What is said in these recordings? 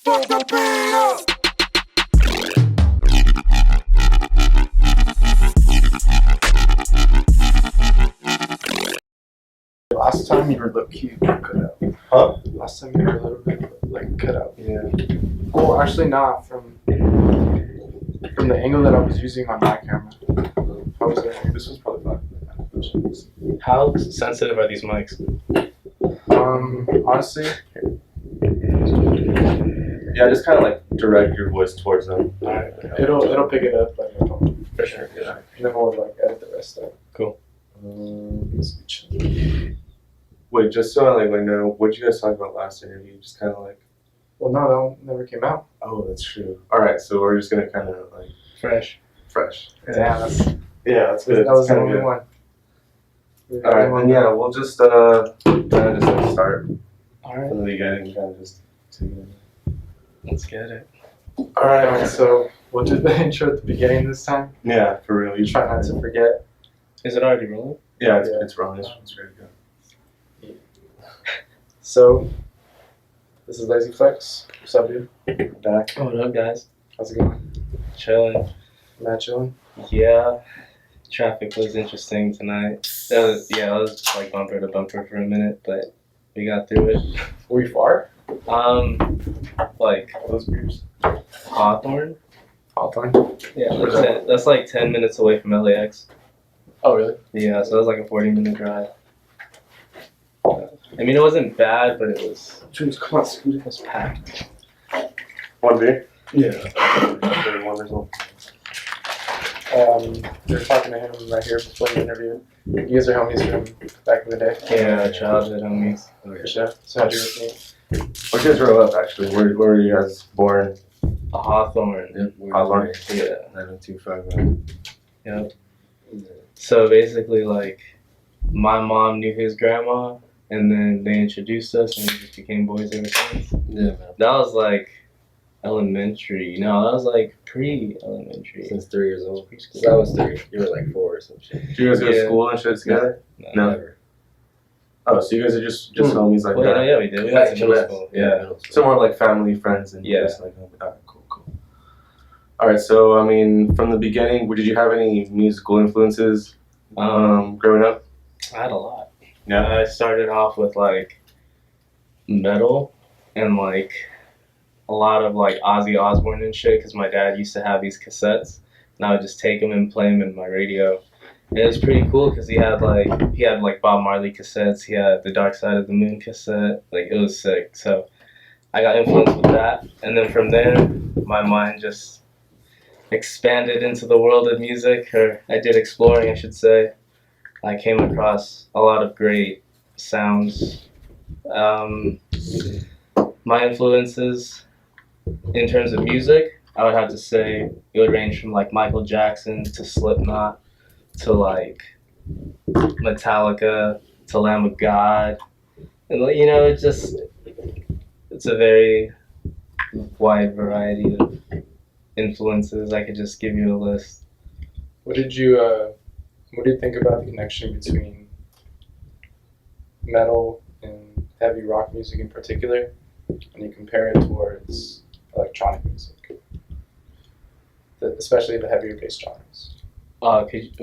Last time you were low key cut out. Huh? Last time you were a little bit like cut out. Yeah. Well, actually not from the angle that I was using on my camera. How was it? This was probably fine. How sensitive are these mics? Honestly, Yeah, just kind of like direct your voice towards them. Alright. it'll pick it up, but For sure. Yeah. then we'll like edit the rest out. Cool. Wait, just so I like know, what did you guys talk about last interview? Just kind of like. Well, no, that one never came out. Oh, that's true. All right, so we're just gonna kind of like Fresh. fresh. Damn, that's Yeah, that's good. that was the That's only kinda one. good. All right, then yeah, we'll just kind of just like start Alright. from the beginning, kind of just. Let's get it. Alright, so we'll do the intro at the beginning this time. Yeah, for real. You Try not to forget. Is it already rolling? Yeah, Yeah. it's wrong. It's very good. So, this is LAZYFLEX. What's up, dude? Back. Oh, what up, guys? How's it going? Chilling. Matt chilling? Yeah. Traffic was interesting tonight. It was like bumper to bumper for a minute, but we got through it. Were you far? Like Those beers. Hawthorne. Hawthorne. Yeah, that's like 10 minutes away from LAX. Oh, really? Yeah, so it was like a 40-minute drive. I mean, it wasn't bad, but it was Come on, Scooter. it was packed. One beer. Yeah. One result. We were talking to him right here before the interview. You guys are homies from back in the day. Yeah, childhood homies. For sure. So how'd you meet? What you guys grow up actually? Where were you guys born? A Hawthorne. Hawthorne. Yeah. 90251. Yep. So basically, like, my mom knew his grandma, and then they introduced us, and we just became boys ever since. Yeah, man. That was like elementary. No, that was like pre-elementary. Since 3 years old. Because I was 3. You were like 4 or some shit. Did you guys go to Yeah. school and shit together? No. Never. Oh, so you guys are just homies like Well, that? yeah, we did. We Yeah, went to middle yeah. school. Yeah, Yeah. middle school. So more like family, friends, and Yeah. just like, alright, cool. Alright, so I mean, from the beginning, did you have any musical influences growing up? I had a lot. Yeah. I started off with like metal and like a lot of like Ozzy Osbourne and shit because my dad used to have these cassettes and I would just take them and play them in my radio. And it was pretty cool because he had like Bob Marley cassettes. He had the Dark Side of the Moon cassette. Like it was sick. So I got influenced with that, and then from there my mind just expanded into the world of music, or I did exploring, I should say. I came across a lot of great sounds. My influences in terms of music, I would have to say it would range from like Michael Jackson to Slipknot to like Metallica to Lamb of God. And you know, it's a very wide variety of influences. I could just give you a list. What did you think about the connection between metal and heavy rock music in particular when you compare it towards electronic music? Especially the heavier bass genres.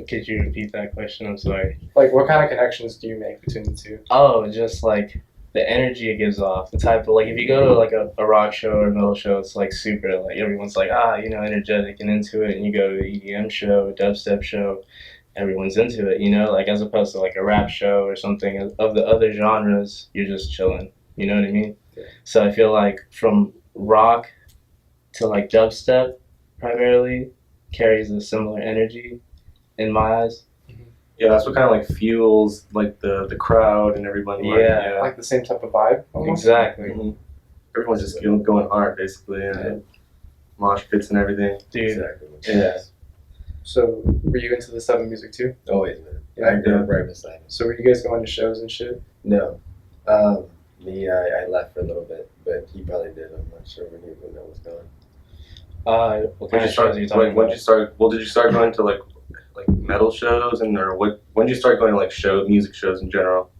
Could you repeat that question? I'm sorry. Like, what kind of connections do you make between the two? Oh, just like the energy it gives off. The type of, like, if you go to like a rock show or a metal show, it's like super, like everyone's like, you know, energetic and into it. And you go to an EDM show, a dubstep show, everyone's into it, you know, like as opposed to like a rap show or something of the other genres, you're just chilling. You know what I mean? Yeah. So I feel like from rock to like dubstep primarily carries a similar energy in my eyes. Yeah, that's what kind of like fuels like the crowd and everybody. Yeah. Like the same type of vibe, almost? Exactly. Mhm. Everyone's just going hard basically, and mosh pits and everything. Dude. Exactly. Yeah. So, were you into this type of music too? Always, man. Yeah. I grew up right beside him. So, were you guys going to shows and shit? No. Me, I left for a little bit, but he probably did. I'm not sure when that was going. What kind of shows are you talking When about? did you start? Well, did you start going to like metal shows or when did you start going to like music shows in general?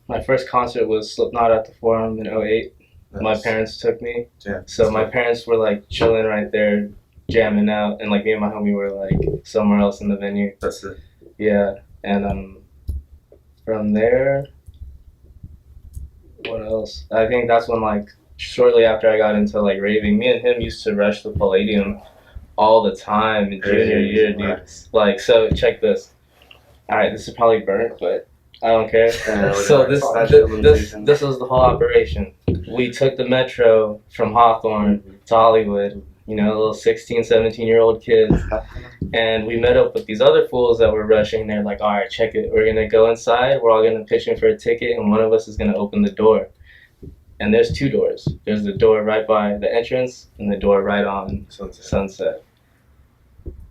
My first concert was Slipknot at the Forum in 2008. My parents took me. Yeah. So my parents were like chilling right there, jamming out, and like me and my homie were like somewhere else in the venue. That's it. Yeah, and from there, what else? I think that's when like shortly after I got into like raving, me and him used to rush the Palladium all the time in junior year, dude. Nice. Like, so check this. All right, this is probably burnt, but I don't care. Yeah, So this limitation. this was the whole operation. We took the metro from Hawthorne to Hollywood, you know, little 16, 17-year-old kids. And we met up with these other fools that were rushing. They're like, all right, check it. We're going to go inside. We're all going to pitch in for a ticket, and one of us is going to open the door. And there's two doors. There's the door right by the entrance and the door right on Sunset.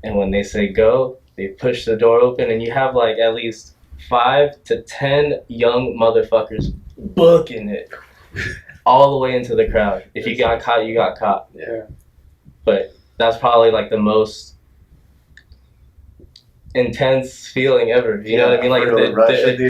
And when they say go, they push the door open, and you have like at least 5 to 10 young motherfuckers booking it all the way into the crowd. If you got caught, you got caught. Yeah. But that's probably like the most intense feeling ever. You know what I mean? Like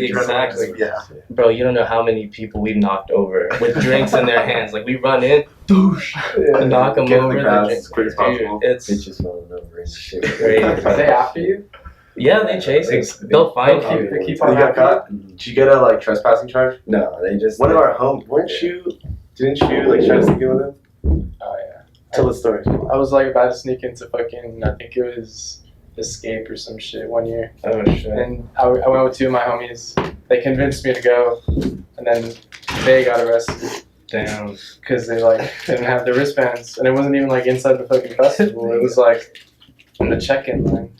exactly. Yeah. Bro, you don't know how many people we've knocked over with drinks in their hands. Like we run in, douche, knock them Get over. the crowd drink- as quick as possible. Dude, it's Bitches falling over and shit. crazy. Are they after you? Yeah, they chase you. They'll find They'll you. They keep You on got after you? caught? Did you get a like trespassing charge? No, they just. One of our homies, didn't you like try to sneak in with him? Oh yeah. Tell the story. I was like about to sneak into fucking, I think it was Escape or some shit one year. Oh shit. And I went with 2 of my homies. They convinced me to go, and then they got arrested Damn. because they like didn't have their wristbands, and it wasn't even like inside the fucking festival. It was like in the check-in line.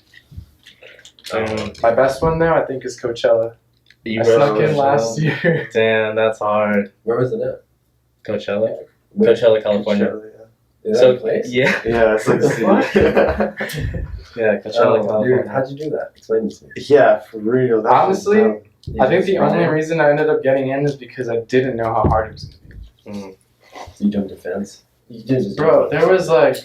My best one now, I think, is Coachella. You I wrote snuck in Coachella? last year. Damn, that's hard. Where was it at? Coachella? Coachella, California. Is that So, a place? yeah. Yeah, it's like Yeah, Coachella, Oh, California. dude, how'd you do that? Explain this to me. yeah, for real. That was Honestly, dumb. I think the only reason I ended up getting in is because I didn't know how hard it was going to be. You jumped the fence. You did just. Bro, there was like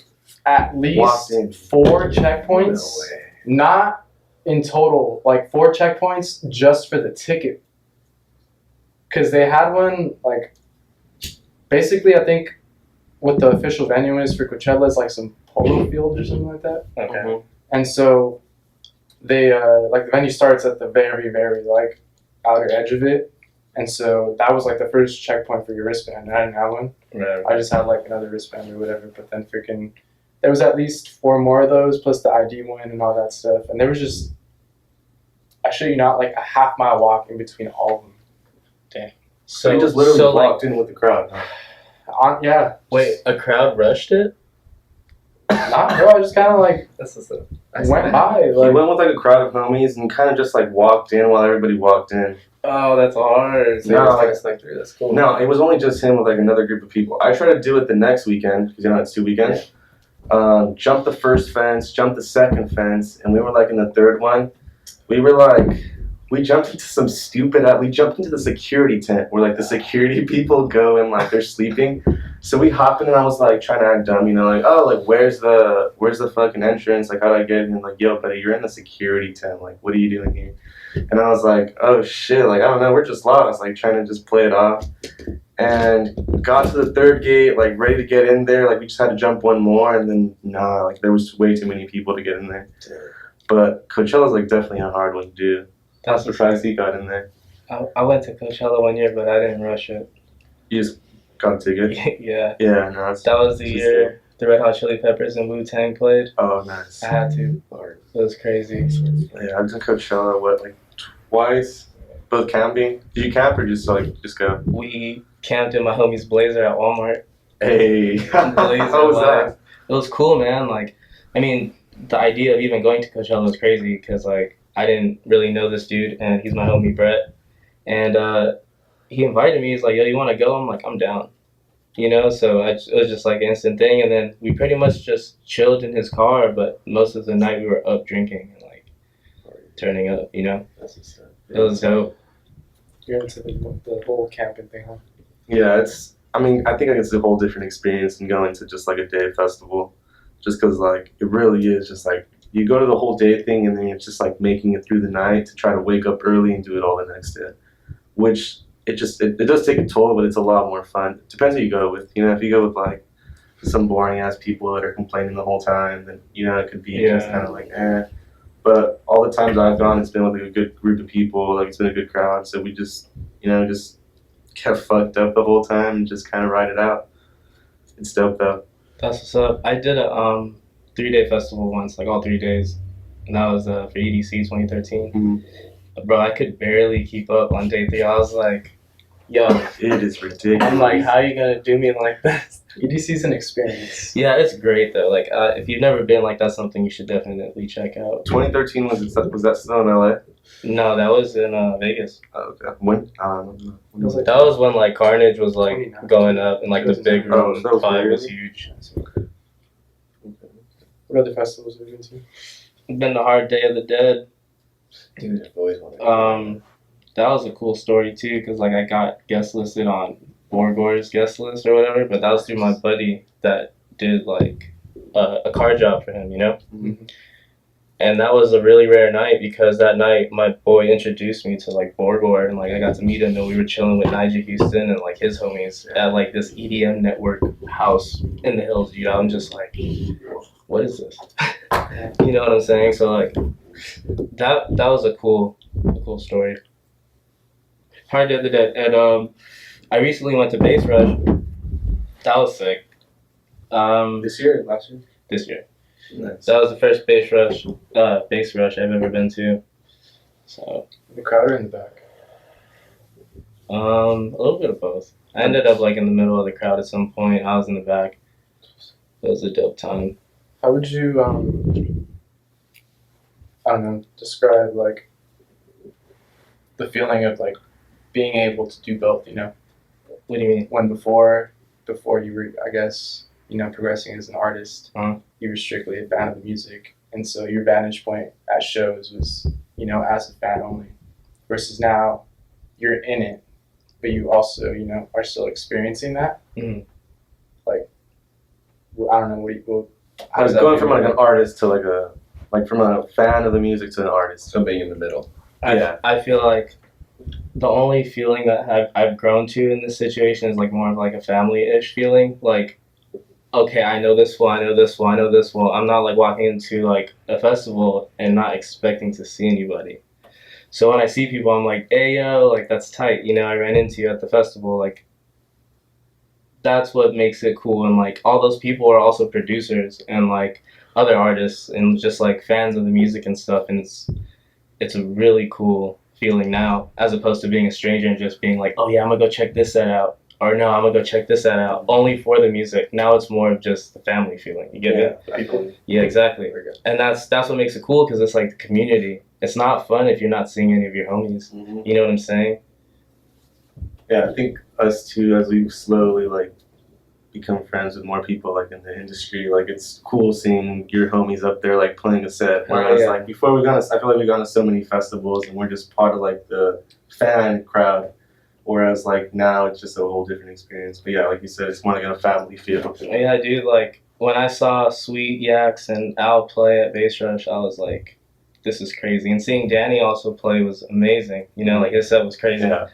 at Walked least in. 4 checkpoints. No way. Not in total, like 4 checkpoints just for the ticket. Because they had one, like, basically, I think what the official venue is for Coachella is like some polo field or something like that. Okay. And so they, like, the venue starts at the very, very, like, outer edge of it. And so that was like the first checkpoint for your wristband. I didn't have one. Right. I just had like another wristband or whatever. But then freaking, there was at least 4 more of those plus the ID one and all that stuff. And there was just, I shit you not, like a half-mile walk in between all of them. So you just literally so, like, walked in with the crowd. Yeah, wait, a crowd rushed it? not bro. I just kind of like This is the. went by. He Like, went with like a crowd of homies and kind of just like walked in while everybody walked in. Oh, that's hard. So you No, just like- like snuck through. That's cool. No, it was only just him with like another group of people. I tried to do it the next weekend because you know it's 2 weekends. Jumped the first fence, jumped the second fence, and we were like in the third one. We jumped into some stupid. We jumped into the security tent where like the security people go and like they're sleeping. So we hop in and I was like trying to act dumb, you know, like oh like where's the fucking entrance? Like how do I get in? Like yo, buddy, you're in the security tent. Like what are you doing here? And I was like, oh shit, like I don't know, we're just lost. Like trying to just play it off. And got to the third gate, like ready to get in there. Like we just had to jump one more, and then like there was way too many people to get in there. But Coachella's like definitely a hard one to do. I'm surprised he got in there. I went to Coachella one year, but I didn't rush it. You just got a ticket. Yeah. Yeah, no, that's That was the Just year the Red Hot Chili Peppers and Wu-Tang played. oh nice. I had to. It was crazy. Yeah, I've done Coachella like twice, both camping. Did you camp or just go? We camped in my homie's Blazer at Walmart. Hey, how was that? It was cool, man. Like, I mean, the idea of even going to Coachella was crazy because, like, I didn't really know this dude, and he's my homie Brett. And he invited me. He's like, yo, you want to go? I'm like, I'm down. You know, so it was just like an instant thing. And then we pretty much just chilled in his car, but most of the night we were up drinking and, like, turning up, you know? It was dope. you're into the whole camping thing, huh? Yeah, I think it's a whole different experience than going to just like a day festival. Just because like it really is just like you go to the whole day thing and then it's just like making it through the night to try to wake up early and do it all the next day. Which it does take a toll, but it's a lot more fun. Depends who you go with. If you go with like some boring ass people that are complaining the whole time, then it could be just kind of like eh. But all the times I've gone, it's been with like a good group of people. Like it's been a good crowd. So we just just kept fucked up the whole time and just kind of ride it out. It's dope though. That's what's up. I did a 3-day festival once, like all 3 days, and that was for EDC 2013. Mm-hmm. Bro, I could barely keep up on day 3. I was like, yo, It is ridiculous. I'm like, how are you gonna do me like this? EDC is an experience. Yeah, it's great though. Like, if you've never been, like, that's something you should definitely check out. 2013 was that still in LA? No, that was in Vegas. Oh, okay. When? was like That was when like Carnage was like 29. going up, and like the big Oh, room so that was 5 weird. was huge. What other festivals have you been to? Been the Hard Day of the Dead. Dude, I've always wanted to. That was a cool story too, because like I got guest listed on Borgore's guest list or whatever, but that was through my buddy that did like a car job for him, Mm-hmm. And that was a really rare night because that night my boy introduced me to like Borgore, and like I got to meet him, and we were chilling with Nigel Houston and like his homies at like this EDM network house in the hills. I'm just like, what is this? You know what I'm saying? So like that was a cool story. Hard Day of the Dead, and I recently went to Bass Rush. That was sick. This year, last year. This year. Nice. That was the first bass rush I've ever been to. So The crowd or in the back? a little bit of both. I ended up like in the middle of the crowd at some point. I was in the back. It was a dope time. How would you, I don't know, describe like the feeling of like being able to do both, What do you mean? when before you were, I guess, progressing as an artist, Uh-huh. you were strictly a fan of the music, and so your vantage point at shows was, as a fan only, versus now you're in it, but you also, are still experiencing that. Mhm. Like, I don't know, how I was does that going feel? from like an artist to like from a fan of the music to an artist. So being in the middle. Yeah. I feel like the only feeling that I've grown to in this situation is like more of like a family-ish feeling. Like, okay, I know this fool, I know this fool, I know this fool. I'm not like walking into like a festival and not expecting to see anybody. So when I see people, I'm like, hey, yo, like that's tight. I ran into you at the festival. Like, that's what makes it cool. And like all those people are also producers and like other artists and just like fans of the music and stuff. And it's a really cool feeling now, as opposed to being a stranger and just being like, oh yeah, I'm gonna go check this set out, or no, I'm gonna go check this set out only for the music. Now it's more of just the family feeling. You get it? People. Yeah, exactly. And that's what makes it cool, because it's like the community. It's not fun if you're not seeing any of your homies. Mm-hmm. You know what I'm saying? Yeah, I think us too, as we slowly like become friends with more people like in the industry, like it's cool seeing your homies up there like playing a set. Whereas yeah. like before I feel like we've gone to so many festivals and we're just part of like the fan crowd. Whereas like now it's just a whole different experience. But yeah, like you said, it's more like a family feel. Yeah, dude. Like when I saw Sweet Yaks and Al play at Bass Rush, I was like, this is crazy. And seeing Danny also play was amazing. Like his set was crazy. Yeah.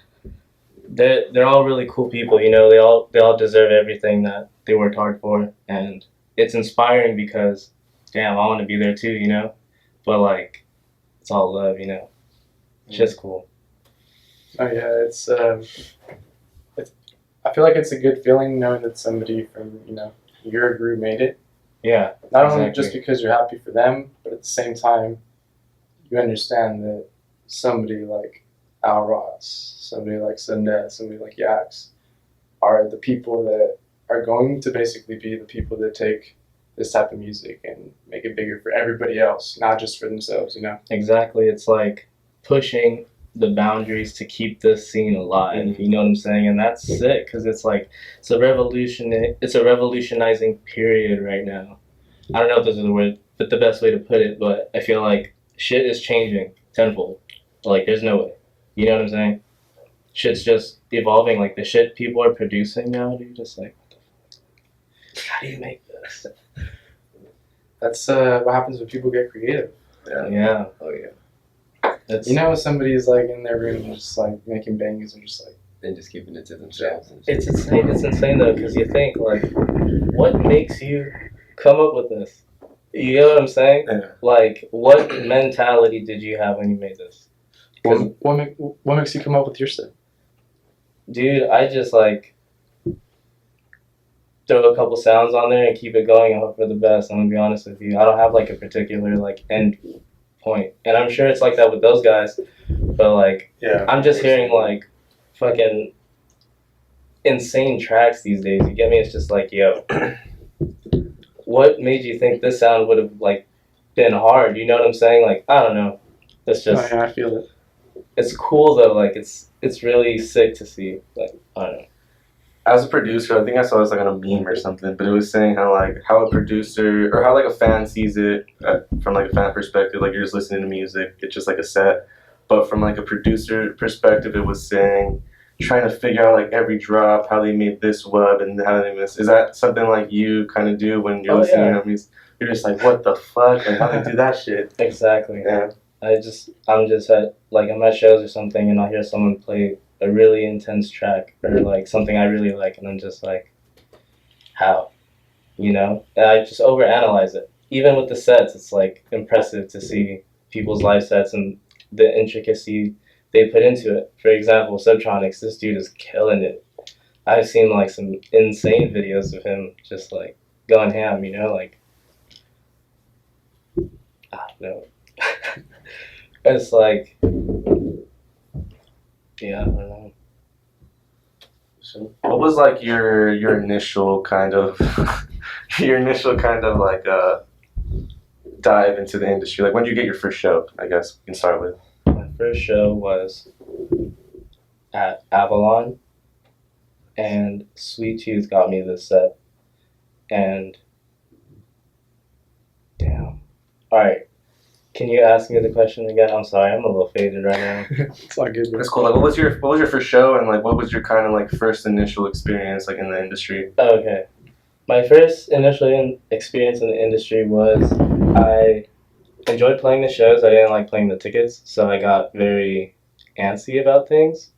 They're all really cool people. They all deserve everything that they worked hard for, and it's inspiring because, damn, I want to be there too. But like, it's all love. It's just cool. Oh yeah, it's I feel like it's a good feeling knowing that somebody from your group made it. Yeah. Not only Exactly. just because you're happy for them, but at the same time, you understand that somebody like Al Ross, somebody like Sundet, somebody like Yaks are the people that are going to basically be the people that take this type of music and make it bigger for everybody else, not just for themselves. Exactly. It's like pushing the boundaries to keep this scene alive. You know what I'm saying? And that's sick, because it's like it's a revolutionizing period right now. I don't know if this is the word, but the best way to put it, but I feel like shit is changing tenfold. Like there's no way. You know what I'm saying? Shit's just evolving. Like the shit people are producing now, dude, just like, what the fuck? How do you make this? That's what happens when people get creative. Yeah. Oh yeah. That's, Somebody's like in their room just like making bangers and just like, and just keeping it to themselves. And It's insane. It's insane though, because you think like, what makes you come up with this? You know what I'm saying? Yeah. Like, what mentality did you have when you made this? 'Cause, What makes you come up with your stuff? dude, I just like throw a couple sounds on there and keep it going and hope for the best. I'm gonna be honest with you. I don't have like a particular like end point, and I'm sure it's like that with those guys. But like, Yeah. I'm just hearing like fucking insane tracks these days. You get me? It's just like, yo, what made you think this sound would have like been hard? You know what I'm saying? Like, I don't know. It's just, I feel it. it's cool though. Like, it's really sick to see. Like, I don't know. As a producer, I think I saw this like on a meme or something, but it was saying how a producer or how like a fan sees it from like a fan perspective, like you're just listening to music, it's just like a set. But from like a producer perspective, it was saying trying to figure out like every drop, how they made this wub and how they miss. Is that something like you kind of do when you're listening to music? You're just like, what the fuck? Like how they do that shit? Exactly. Yeah. I'm just at like I'm at shows or something, and I'll hear someone play a really intense track or like something I really like, and I'm just like, how, you know? And I just overanalyze it. Even with the sets, it's like impressive to see people's live sets and the intricacy they put into it. For example, Subtronics, this dude is killing it. I've seen like some insane videos of him just like going ham, you know, like I don't know. It's like, yeah, I don't know. So what was like your initial kind of like dive into the industry? Like when did you get your first show? I guess we can start with. My first show was at Avalon, and Sweet Tooth got me this set. And damn. All right. Can you ask me the question again? I'm sorry, I'm a little faded right now. It's all good. That's cool. Like, what was your first show, and like, what was your kind of like first initial experience like in the industry? Okay. My first initial experience in the industry was I enjoyed playing the shows. I didn't like playing the tickets, so I got very antsy about things.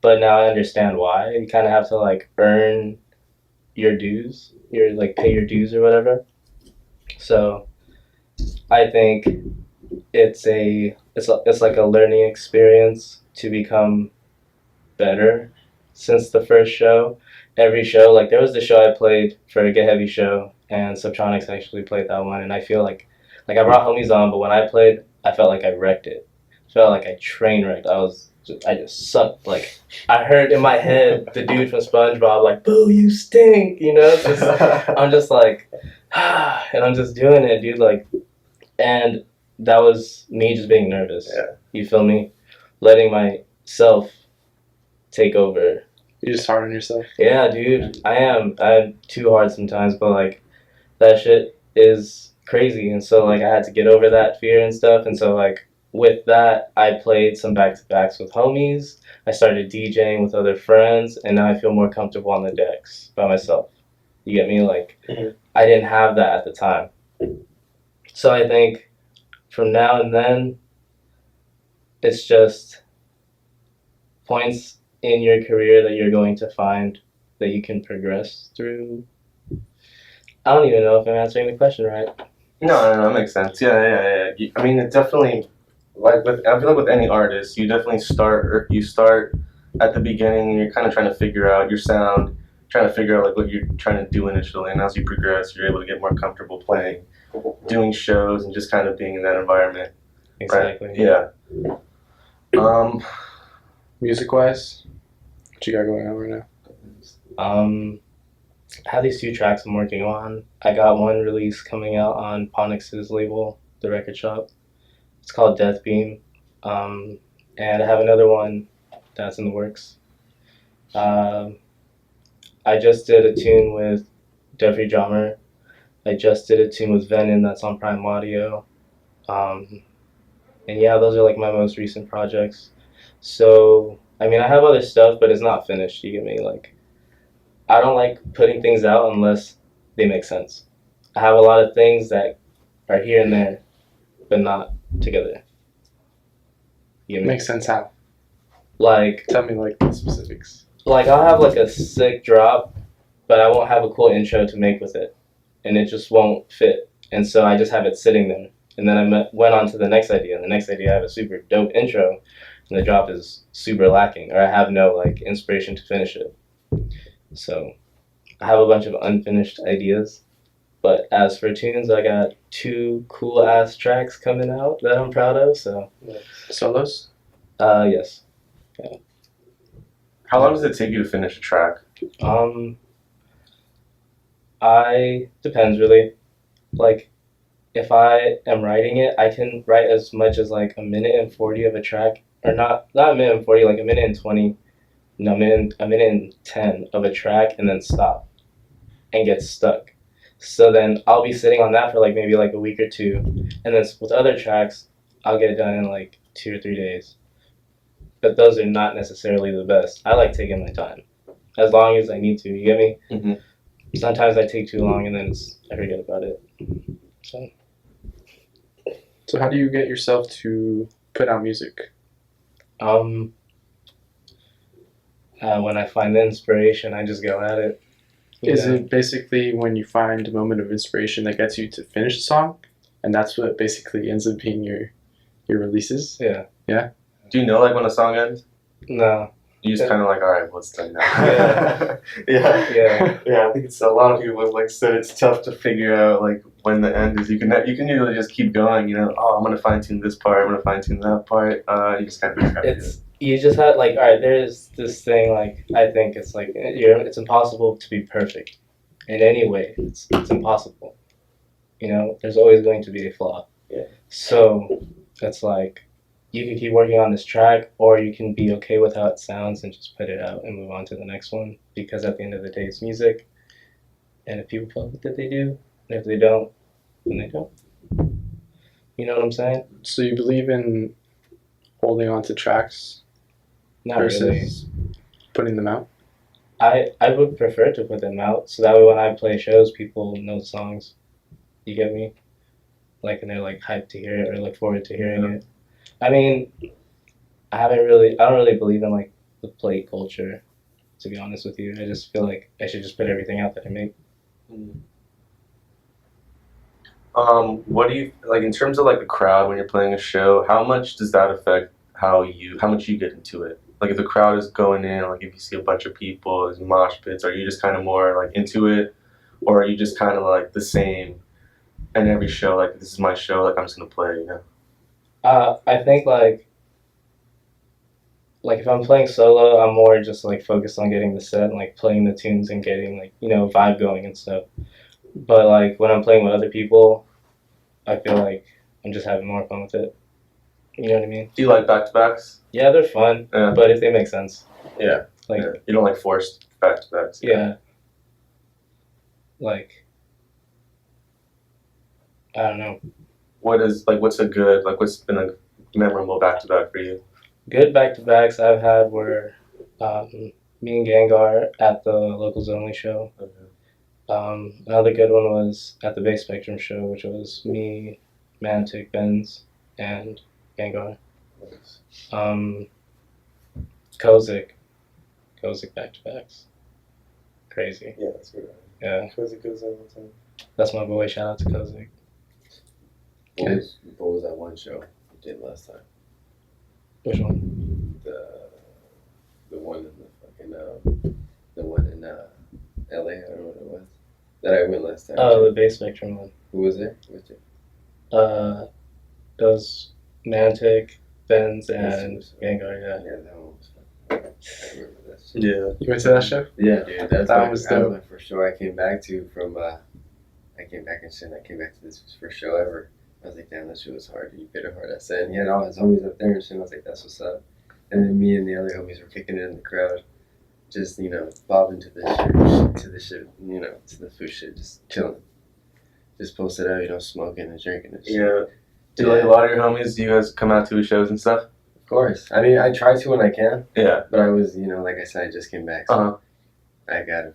But now I understand why. You kind of have to like earn your dues. You're like pay your dues or whatever. So I think it's like a learning experience to become better since the first show. Every show, like there was the show I played for a Get Heavy show, and Subtronics actually played that one, and I feel like I brought homies on, but when I played, I felt like I wrecked it. I felt like I train wrecked. I just sucked. Like I heard in my head the dude from SpongeBob like, "Boo, you stink," you know. I'm just like, and I'm just doing it, dude. Like, and that was me just being nervous. Yeah. You feel me? Letting myself take over. You're just hard on yourself. Yeah, dude. I am. I'm too hard sometimes, but like that shit is crazy, and so like I had to get over that fear and stuff, and so like with that I played some back-to-backs with homies. I started DJing with other friends, and now I feel more comfortable on the decks by myself. You get me? Like I didn't have that at the time. So I think from now and then it's just points in your career that you're going to find that you can progress through. I don't even know if I'm answering the question right. No, that makes sense. Yeah. I mean, it definitely, like I feel like with any artist, you definitely start at the beginning and you're kind of trying to figure out your sound, trying to figure out like what you're trying to do initially, and as you progress, you're able to get more comfortable playing, doing shows, and just kind of being in that environment. Exactly. Right? Yeah. Music-wise, what you got going on right now? I have these 2 tracks I'm working on. I got one release coming out on Ponix's label, The Record Shop. It's called Death Beam. And I have another one that's in the works. I just did a tune with Jeffrey Drummer. I just did a tune with Venom that's on Prime Audio. And yeah, those are like my most recent projects. So, I mean, I have other stuff, but it's not finished, you get me? Like, I don't like putting things out unless they make sense. I have a lot of things that are here and there, but not together. You get me? Makes sense how? Like, Tell me like the specifics. like I'll have like a sick drop, but I won't have a cool intro to make with it, and it just won't fit. And so I just have it sitting there. And then went on to the next idea, and the next idea I have a super dope intro, and the drop is super lacking, or I have no like inspiration to finish it. So I have a bunch of unfinished ideas. But as for tunes, I got 2 cool ass tracks coming out that I'm proud of. So Solos? yes. How long does it take you to finish a track? I depends really. Like, if I am writing it, I can write as much as like 1:40 of a track, or not 1:40, like 1:20, no, a minute and 10 of a track, and then stop and get stuck. So then I'll be sitting on that for like maybe like a week or 2, and then with other tracks, I'll get it done in like 2 or 3 days. But those are not necessarily the best. I like taking my time, as long as I need to. You get me? Mhm. Sometimes I take too long, and then I forget about it. So how do you get yourself to put out music? When I find the inspiration, I just go at it. Is Yeah. it basically when you find a moment of inspiration that gets you to finish a song, and that's what basically ends up being your releases? Yeah. Do you know like when a song ends? No. You just kind of like, all right, well, it's done now. Yeah. yeah. Yeah. Yeah, I think it's a lot of people like said it's tough to figure out like when the end is. You can usually just keep going. You know, oh, I'm gonna fine tune this part. I'm gonna fine tune that part. You just kind of do it. You just have like, all right, there's this thing like, I think it's like it's impossible to be perfect in any way. It's impossible. You know, there's always going to be a flaw. Yeah. So it's like, you can keep working on this track, or you can be okay with how it sounds and just put it out and move on to the next one. Because at the end of the day, it's music, and if people fuck with it, they do. And if they don't, then they don't. You know what I'm saying? So you believe in holding on to tracks Not really. versus putting them out? I would prefer to put them out, so that way when I play shows, people know the songs. You get me? Like, and they're like hyped to hear it or look forward to hearing it. I mean, I don't really believe in like the play culture, to be honest with you. I just feel like I should just put everything out that I make. What do you like in terms of like the crowd when you're playing a show? How much does that affect how much you get into it? Like if the crowd is going in, like if you see a bunch of people, there's mosh pits, are you just kind of more like into it, or are you just kind of like the same? And every show, like this is my show, like I'm just gonna play, you know. I think like if I'm playing solo, I'm more just like focused on getting the set and like playing the tunes and getting like, you know, vibe going and stuff. But like when I'm playing with other people, I feel like I'm just having more fun with it. You know what I mean? Do you like back-to-backs? Yeah, they're fun, Yeah. but if they make sense. Yeah. Like, Yeah. You don't like forced back-to-backs? yeah. Like, I don't know. What's been a memorable back-to-back for you? Good back-to-backs I've had were me and Gengar at the Locals Only show. Another good one was at the Bass Spectrum show, which was me, Mantic, Benz, and Gengar. Kozik back-to-backs. Crazy. Yeah, that's good. Yeah, Kozik goes all the time. that's my boy. Shout out to Kozik. What was that one show you did last time? Which one? The one in the one in LA. I don't know what it was. That I went last time. Oh, the Bass Spectrum one. Who was there with you? It was Mantic, Benz, and Gengar. Yeah. Yeah, that one was fun. I remember that shit. Yeah. You went to that show? Yeah, dude, That was that dope. was my first show I came back to from. I came back to this first show ever. I was like, damn, that shit was hard. You hit it hard. I said, and he had all his homies up there and shit. I was like, that's what's up. And then me and the other homies were kicking it in the crowd, just bobbing to the shit, to the food shit, just chilling, just posted up, smoking and drinking and shit. Yeah. Do like a lot of your homies? Do you guys come out to the shows and stuff? Of course. I mean, I try to when I can. Yeah. But I was, like I said, I just came back. So I gotta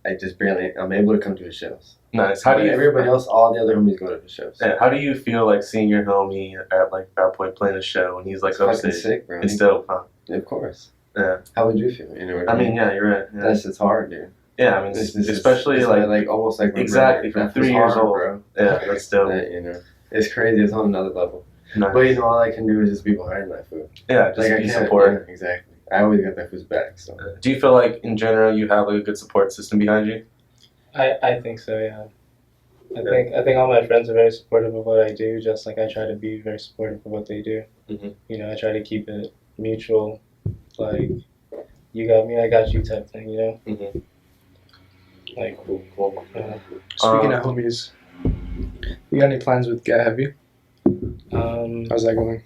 I just barely. I'm able to come to his shows. Nice. Everybody else, all the other homies go to his shows. Yeah. How do you feel like seeing your homie at like that point playing a show and he's like It's fucking upstage? sick, bro. It's dope, huh? Of course. Yeah. How would you feel? You know what I mean, yeah, you're right. Yeah, That's just hard, dude. yeah I mean, especially like almost like exactly from that 3 was years hard, old. bro. Yeah, that's dope. You know, it's crazy. It's on another level. Nice. But you know, all I can do is just be behind that food. Yeah, just Like I be can't. support. Yeah, exactly. I always got that food's back. So Do you feel like in general you have like a good support system behind you? I think so, yeah. I think all my friends are very supportive of what I do, just like I try to be very supportive of what they do. Mhm. You know, I try to keep it mutual, like you got me, I got you type thing, you know? Mm-hmm. Like, Cool. Speaking of homies, you got any plans with Get Heavy? How's that going?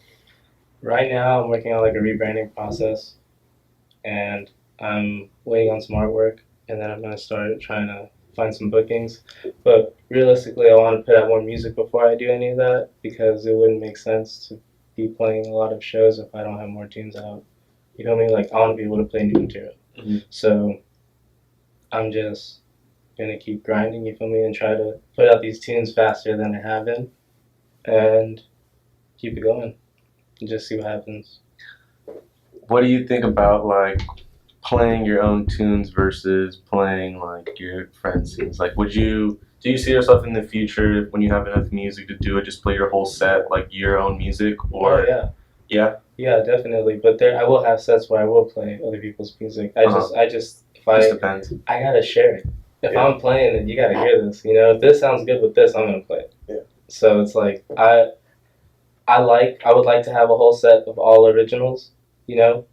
right now I'm working on like a rebranding process, and I'm waiting on some artwork, and then I'm gonna start trying to find some bookings. But realistically, I want to put out more music before I do any of that, because it wouldn't make sense to be playing a lot of shows if I don't have more tunes out. You know what I mean? Like I want to be able to play new material. Mhm. So I'm just gonna keep grinding. You feel me? And try to put out these tunes faster than I have been, and keep it going. And just see what happens. What do you think about like playing your own tunes versus playing like your friends' tunes? Like, do you see yourself in the future when you have enough music to do it, just play your whole set like your own music, or Oh yeah? yeah, definitely. But there, I will have sets where I will play other people's music. I just if Just I depends. I gotta share it. If Yeah. I'm playing it, you gotta hear this. You know, if this sounds good with this, I'm gonna play it. Yeah. So it's like I would like to have a whole set of all originals, you know,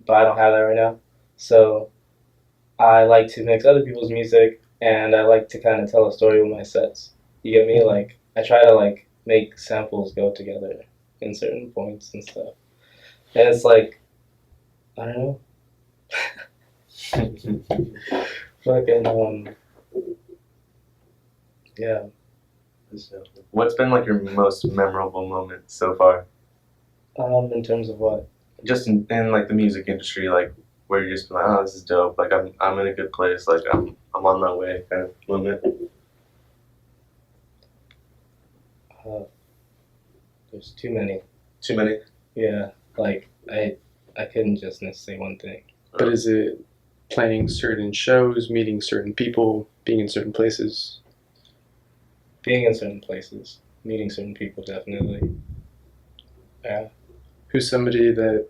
but I don't have that right now. So I like to mix other people's music, and I like to kind of tell a story with my sets. You get me? Like I try to like make samples go together in certain points and stuff. And it's like I don't know. Fucking yeah. What's been like your most memorable moment so far? In terms of what? Just in like the music industry, like where you're just like, oh, this is dope. Like I'm in a good place. Like I'm on my way kind of moment. There's too many. Too many. Yeah. Like I couldn't just say one thing. But is it playing certain shows, meeting certain people, being in certain places? Being in certain places, meeting certain people, definitely. Yeah. Who's somebody that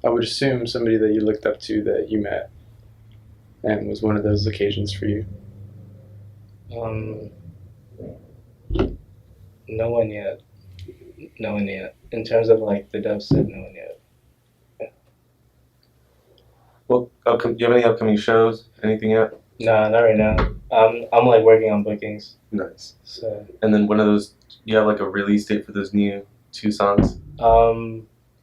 I would assume somebody that you looked up to that you met and was one of those occasions for you? No one yet. No one yet. In terms of like the dub set, no one yet. Well, do you have any upcoming shows? Anything yet? Nah, not right now. I'm like working on bookings. Nice. So And then one of those, you have like a release date for those new 2 songs?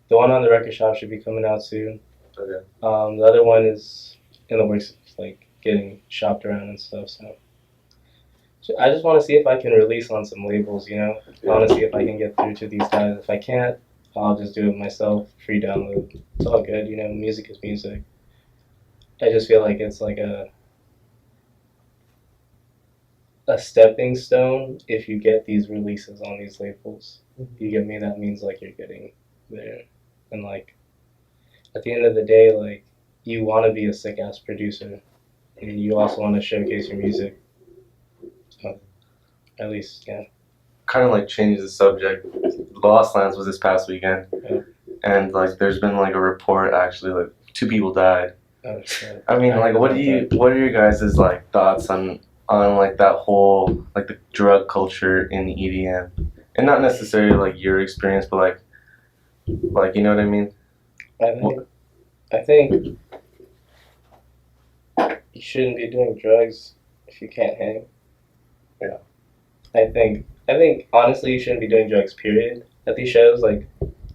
the one on the record shop should be coming out soon. Okay. The other one is in the works of like getting shopped around and stuff. So I just want to see if I can release on some labels. You know, I want to see if I can get through to these guys. If I can't, I'll just do it myself, free download. It's all good. You know, music is music. I just feel like it's like a stepping stone if you get these releases on these labels. You get me? That means like you're getting there. And like at the end of the day, like you want to be a sick ass producer, and you also want to showcase your music. So, at least, yeah. Kind of like change the subject. Lost Lands was this past weekend, Yeah. and like there's been like a report actually like 2 people died. Oh, shit. I mean, like what are your guys' like thoughts on like that whole like the drug culture in EDM, and not necessarily like your experience, but like you know what I mean? I think you shouldn't be doing drugs if you can't hang. Yeah. I think honestly you shouldn't be doing drugs, period, at these shows. Like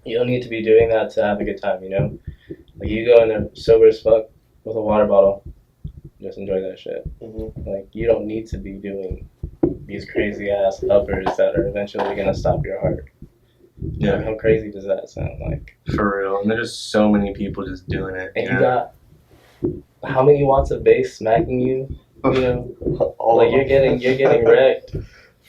you don't need to be doing that to have a good time, you know? Like you go in there sober as fuck with a water bottle, just enjoy that shit. Mm-hmm. Like you don't need to be doing these crazy ass uppers that are eventually gonna stop your heart. Yeah. Like, how crazy does that sound? Like For real, and there's just so many people just doing it. and you got how many watts of bass smacking you? You know, all like of you're them. getting wrecked.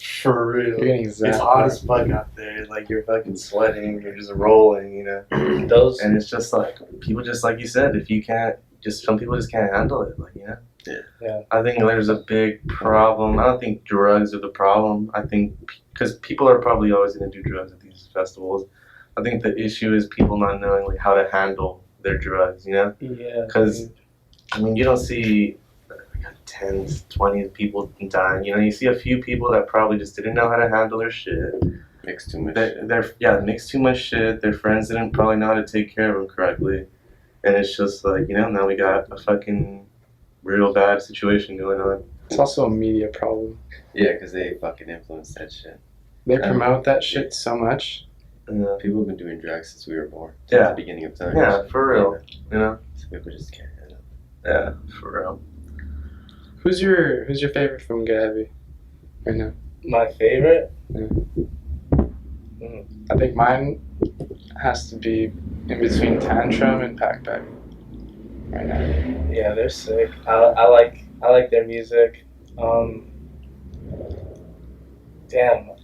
For real. You're getting It's zapped. hot as fuck out there. Like you're fucking sweating. You're just rolling. You know. Those And it's just like people, just like you said, if you can't, just some people just can't handle it. Like, you know. Yeah. I think there's a big problem. I don't think drugs are the problem. I think because people are probably always going to do drugs at these festivals. I think the issue is people not knowing like how to handle their drugs. You know. yeah. Because I mean, you don't see tens, 20 people dying. You know, you see a few people that probably just didn't know how to handle their shit. Mix too much. They're mixed too much shit. Their friends didn't probably know how to take care of them correctly, and it's just like, you know, now we got a fucking real bad situation going on. It's also a media problem. Yeah, because they fucking influence that shit. They promote that shit so much. People have been doing drugs since we were born. Yeah. Since the beginning of time. Yeah, for real. You know. So people just can't handle it. Yeah, for real. Who's your favorite from Get Heavy right now? My favorite. I think mine has to be in between Tantrum and Pack Bag right now. Yeah, they're sick. I like their music. Damn,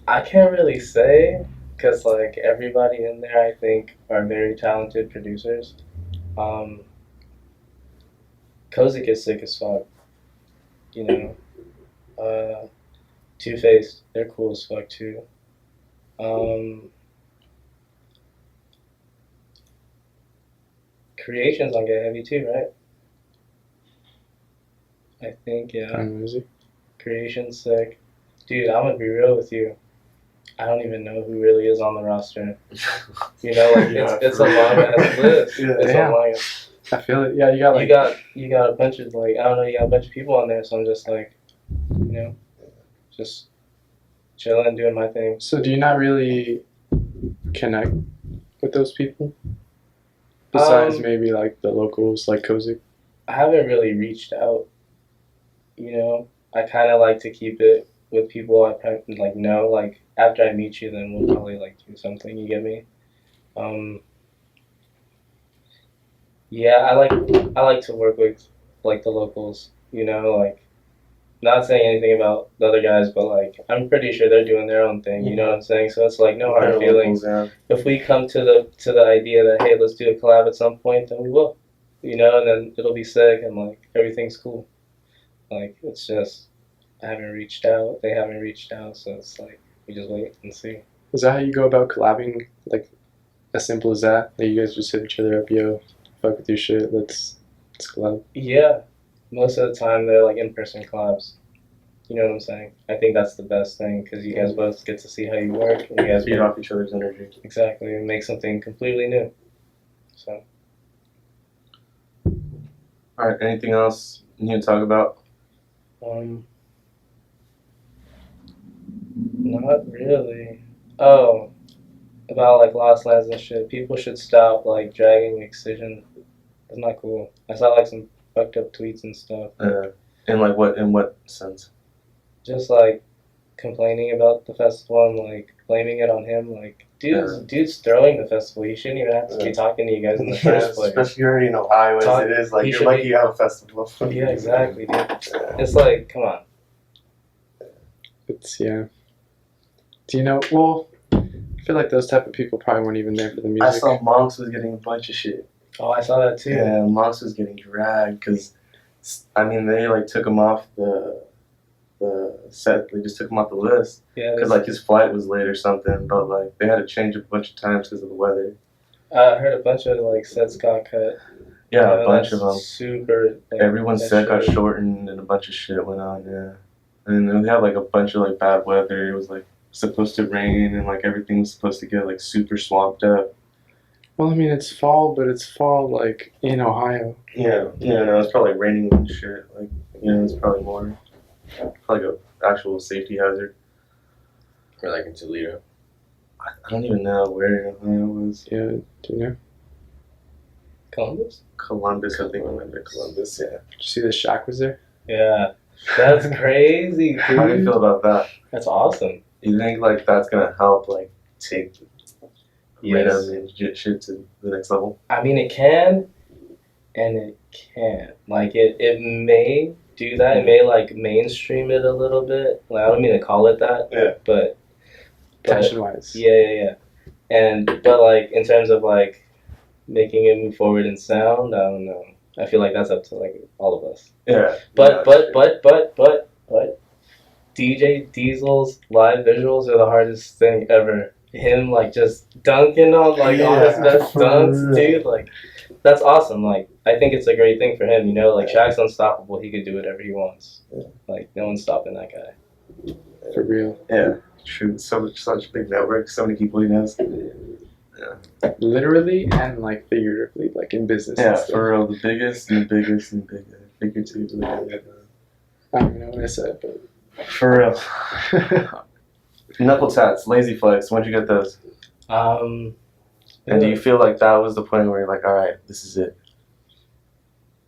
I can't really say because like everybody in there, I think, are very talented producers. Kozik is sick as fuck. You know, Two-Faced, they're cool as fuck too. Creations on Get Heavy too, right? I think, yeah. Is he? Creation's sick. Dude, I'm gonna be real with you. I don't even know who really is on the roster. You know, like Yeah, it's a for long real. ass list. Yeah. It's Damn. a long ass. I feel it. Yeah, you got like You got a bunch of like, I don't know, you got a bunch of people on there, so I'm just like, you know, just chilling, doing my thing. So do you not really connect with those people? Besides maybe like the locals like Kozik? I haven't really reached out. You know, I kind of like to keep it with people I probably like know. Like after I meet you, then we'll probably like do something. You get me? Yeah, I like to work with like the locals. You know, like not saying anything about the other guys, but like I'm pretty sure they're doing their own thing. You know what I'm saying? So it's like no hard feelings. If we come to the idea that hey, let's do a collab at some point, then we will. You know, and then it'll be sick and like everything's cool. Like it's just I haven't reached out, they haven't reached out, so it's like we just wait and see. Is that how you go about collabing? Like as simple as that? Like you guys just hit each other up, yo, fuck with your shit, let's collab. Yeah, most of the time they're like in-person collabs. You know what I'm saying? I think that's the best thing because you guys both get to see how you work and you guys Feed off each other's energy. exactly and make something completely new. So. All right. Anything else you need to talk about? Not really. Oh, about like Lost Lands and shit. People should stop like dragging Excision. It's not cool. I saw like some fucked up tweets and stuff. In what sense? Just like complaining about the festival and like blaming it on him. Like dude's throwing the festival. He shouldn't even have to be talking to you guys in the first place. Especially already in Ohio as it is. Like he you're should lucky be- you have a festival. Yeah, exactly, dude. It's like, come on. It's yeah. Do you know? Well, I feel like those type of people probably weren't even there for the I music. saw Monks was getting a bunch of shit. Oh, I saw that too. Yeah, Monks was getting dragged because, I mean, they like took him off the set. They just took him off the list Yeah, because like his flight was late or something. But like they had to change a bunch of times because of the weather. I heard a bunch of like sets got cut. Yeah, a bunch of them. Super. Like, Everyone's that set got shit. shortened and a bunch of shit went on. Yeah, and then they had like a bunch of like bad weather. It was like supposed to rain and like everything was supposed to get like super swamped up. Well, I mean, it's fall, but it's fall like in Ohio. Yeah, no, it's probably raining and shit. Like, it's probably more probably an actual safety hazard. Or like in Toledo. I don't even know where in Ohio it was. Yeah, do you know? Columbus? Columbus, I think it might be Columbus. Yeah. Did you see the Shaq was there? Yeah. That's crazy, dude. How do you feel about that? That's awesome. You think like that's gonna help like take Yes. and shit to the next level? I mean, it can and it can't. Like, it may do that. It may like mainstream it a little bit. Like I don't mean to call it that. Yeah. But Tension wise. yeah. And but like in terms of like making it move forward in sound, I don't know. I feel like that's up to like all of us. Yeah. But DJ Diesel's live visuals are the hardest thing ever. Him like just dunking on like all his best dunks, dude. Like that's awesome. Like I think it's a great thing for him. You know, like Shaq's unstoppable. He could do whatever he wants. Like no one's stopping that guy. For real. Yeah. True. Such a big network. So many people he knows. Literally and like figuratively, like in business. Yeah, and stuff. for real. The biggest and the biggest and the biggest. Figuratively. I don't even know what I said, but For real. Knuckle tats, LAZYFLEX. When'd you get those? And do you feel like that was the point where you're like, all right, this is it?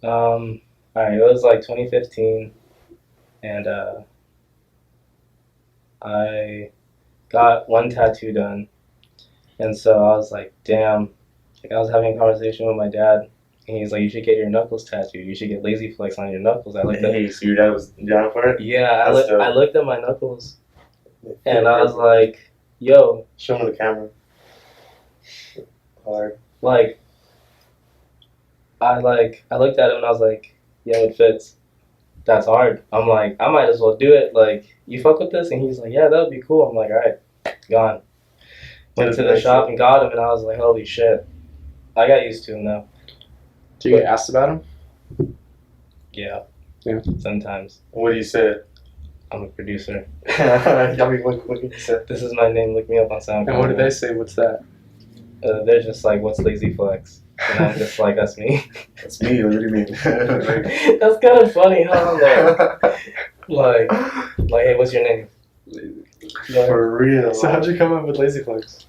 Alright, it was like 2015, and I got one tattoo done, and so I was like, damn. Like I was having a conversation with my dad, and he's like, you should get your knuckles tattooed. You should get LAZYFLEX on your knuckles. I looked Hey, so your dad was down for it? Yeah, That's dope. I looked at my knuckles, and I was like, yo, Show him the camera. Hard. like, I looked at him and I was like, yo, it fits. That's hard. I'm like, I might as well do it. Like, you fuck with this? And he's like, yeah, that would be cool. I'm like, all right, gone. Went to the shop and got him, and I was like, holy shit. I got used to him now. do you get asked about him? Yeah. Yeah. Sometimes. What do you say? I'm a producer. I mean, what did you say? This is my name. Look me up on SoundCloud. And what did they say? What's that? They're just like, what's LAZYFLEX? And I'm just like, that's me. That's me. What do you mean? That's kind of funny, huh? Like, hey, what's your name? For real. So how'd you come up with LAZYFLEX?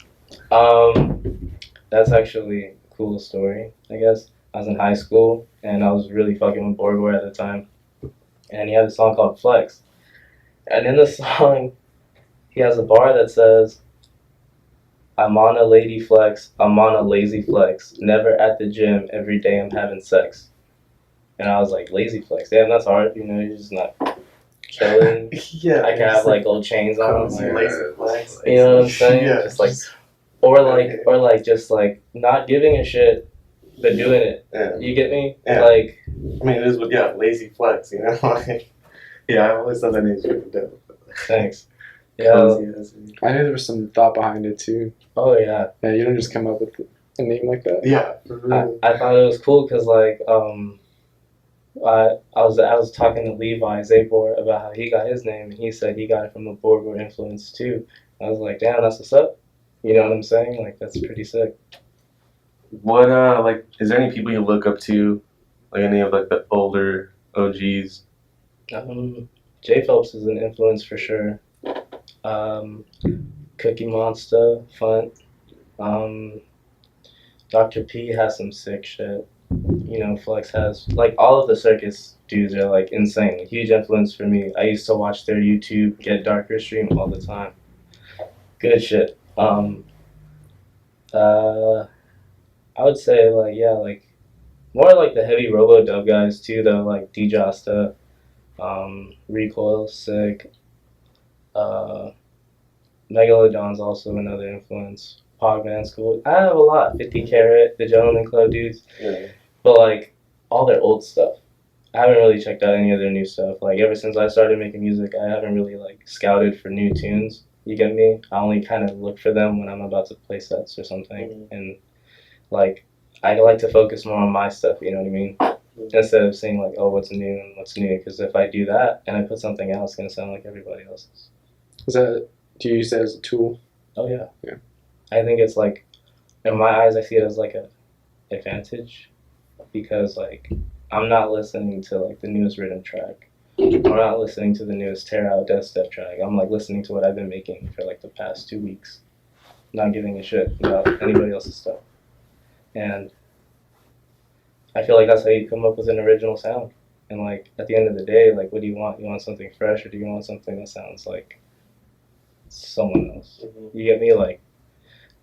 That's actually a cool story, I guess. I was in high school, and I was really fucking with Borgore at the time. And he had a song called Flex. And in the song, he has a bar that says, I'm on a lady flex, I'm on a lazy flex, never at the gym, every day I'm having sex. And I was like, LAZYFLEX, damn, that's hard, you know, you're just not killing. Yeah. I can have like gold chains on, Cozy like, LAZYFLEX. you know what I'm saying? Yeah. Just like, or like just like not giving a shit, but doing it. Yeah. You get me? Yeah. Like, I mean, it is what, yeah, LAZYFLEX, you know? Like, yeah, I always thought that name's really dope. thanks. Yeah. Cozy as in- I knew there was some thought behind it too. Oh yeah. Yeah, you don't just come up with a name like that. Yeah. For real. I thought it was cool because like I was talking to Levi Zabor about how he got his name, and he said he got it from a Borgore influence too. I was like, damn, that's what's up. You know what I'm saying? Like that's pretty sick. What like is there any people you look up to, like any of like the older OGs? J Phelps is an influence for sure. Cookie Monster, Fun. Dr. P has some sick shit. You know, Flex has like all of the circus dudes are like insane. Huge influence for me. I used to watch their YouTube Get Darker stream all the time. Good shit. I would say like yeah, like more like the heavy robo dub guys too though, like D-Josta, Recoil, sick. Megalodon's also another influence. Pogman's cool. I have a lot. 50 Carat, the Gentleman Club dudes. Yeah. But like all their old stuff. I haven't really checked out any of their new stuff. Like ever since I started making music, I haven't really like scouted for new tunes. You get me? I only kind of look for them when I'm about to play sets or something. And like I like to focus more on my stuff. You know what I mean? Instead of saying like, oh, what's new and what's new. Because if I do that and I put something out, it's gonna sound like everybody else's. Do you use that as a tool? Oh yeah. Yeah. I think it's like, in my eyes, I see it as like a advantage, because like I'm not listening to like the newest rhythm track. I'm not listening to the newest Tear Out Death Step track. I'm like listening to what I've been making for like the past 2 weeks, not giving a shit about anybody else's stuff. And I feel like that's how you come up with an original sound. And like at the end of the day, like what do you want? You want something fresh, or do you want something that sounds like someone else? You get me? Like,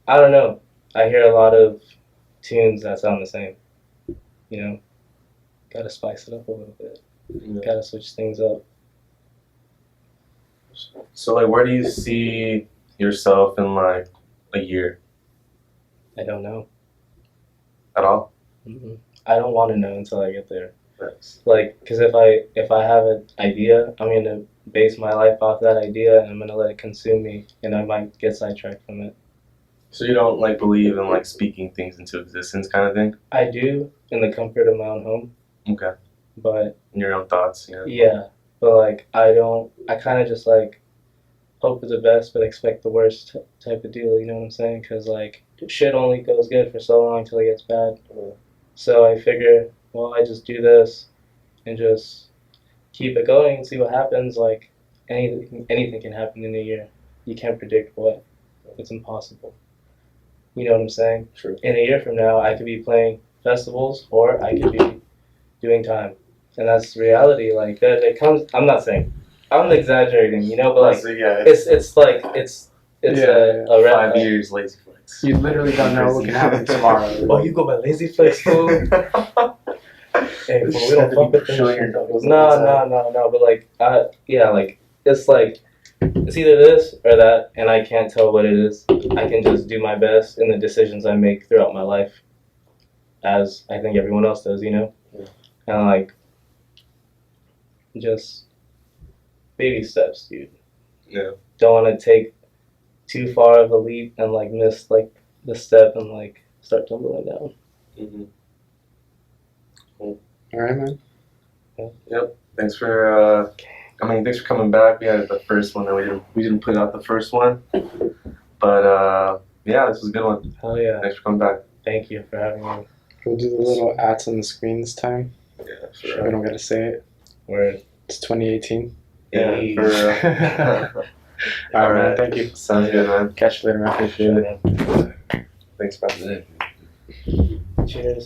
I don't know. I hear a lot of tunes that sound the same. You know, gotta spice it up a little bit. Gotta switch things up. So like, where do you see yourself in like a year I don't know. at all? I don't want to know until I get there. Nice. Like, cause if I have an idea, I'm gonna base my life off that idea, and I'm gonna let it consume me, and I might get sidetracked from it. So you don't like believe in like speaking things into existence kind of thing? I do in the comfort of my own home, Okay. but In your own thoughts, yeah. yeah, but like I kind of just like hope for the best but expect the worst type of deal. You know what I'm saying? Cause like shit only goes good for so long till it gets bad. So I figure, well, I just do this and just keep it going and see what happens. Like anything can happen in a year. You can't predict what. It's impossible. You know what I'm saying? True. In a year from now, I could be playing festivals or I could be doing time, and that's reality. Like that, it comes. I'm not saying. I'm exaggerating, you know, but like So, yeah, it's like it's Yeah, a red 5 flag. years LAZYFLEX. You literally don't know what can happen tomorrow. Oh, you go by LAZYFLEX, fool. Hey, fool, we don't fuck with this shit. No. But like, yeah, like it's like it's either this or that, and I can't tell what it is. I can just do my best in the decisions I make throughout my life, as I think everyone else does, you know. Yeah. And like, just baby steps, dude. Yeah. Don't want to take too far of a leap and like miss like the step and like start tumbling down. Mm-hmm. All right, man. Thanks for thanks for coming back. We had the first one, and we didn't put out the first one, but yeah, this was a good one. Hell yeah! Thanks for coming back. Thank you for having me. We'll do the little ads on the screen this time. Yeah, So we don't gotta say it. Word. It's 2018. Yeah, Hey. for All right, man. Thank you. Sounds good, man. Catch you later, man. Appreciate it. Thanks, bro. Cheers.